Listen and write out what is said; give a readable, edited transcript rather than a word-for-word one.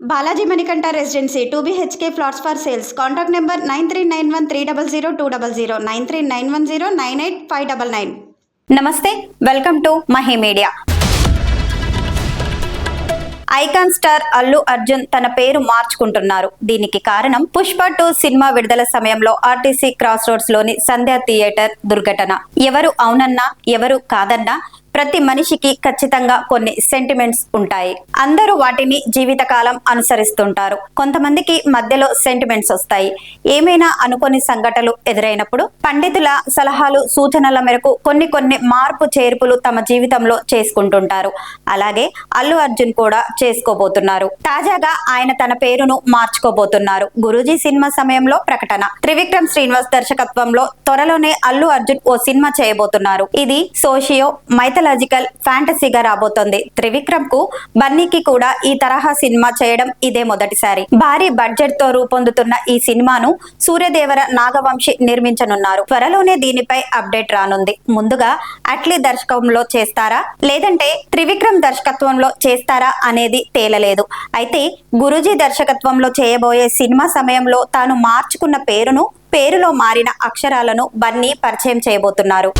Balaji Manikanta Residency, 2 BHK plots for sales. Contact number 9391300200, 9391098599. నమస్తే, welcome to Mahi media. Icon star Allu Arjun తన పేరు మార్చుకుంటున్నారు. దీనికి కారణం పుష్ప 2 సినిమా విడుదల సమయంలో ఆర్టీసీ క్రాస్ రోడ్స్ లోని సంధ్య థియేటర్ దుర్ఘటన. ఎవరు అవునన్నా ఎవరు కాదన్నా ప్రతి మనిషికి ఖచ్చితంగా కొన్ని సెంటిమెంట్స్ ఉంటాయి. అందరూ వాటిని జీవితకాలం అనుసరిస్తుంటారు. కొంతమందికి మధ్యలో సెంటిమెంట్స్ వస్తాయి. ఏమైనా అనుకోని సంఘటనలు ఎదురైనప్పుడు పండితుల సలహాలు సూచనల మేరకు కొన్ని మార్పు చేర్పులు తమ జీవితంలో చేసుకుంటుంటారు. అలాగే అల్లు అర్జున్ కూడా చేసుకోబోతున్నారు. తాజాగా ఆయన తన పేరును మార్చుకోబోతున్నారు. గురూజీ సినిమా సమయంలో ప్రకటన. త్రివిక్రమ్ శ్రీనివాస్ దర్శకత్వంలో త్వరలోనే అల్లు అర్జున్ ఓ సినిమా చేయబోతున్నారు. ఇది సోషియో మైథలాజికల్ ఫ్యాంటసీగా రాబోతోంది. త్రివిక్రమ్ కు బన్నీకి కూడా ఈ తరహా సినిమా చేయడం ఇదే మొదటిసారి. భారీ బడ్జెట్ తో రూపొందుతున్న ఈ సినిమాను సూర్యదేవర నాగవంశి నిర్మించనున్నారు. త్వరలోనే దీనిపై అప్డేట్ రానుంది. ముందుగా అట్లీ దర్శకంలో చేస్తారా లేదంటే త్రివిక్రమ్ దర్శకత్వంలో చేస్తారా అనేది తేలలేదు. అయితే గురూజీ దర్శకత్వంలో చేయబోయే సినిమా సమయంలో తాను మార్చుకున్న పేరులో మారిన అక్షరాలను బన్నీ పరిచయం చేయబోతున్నారు.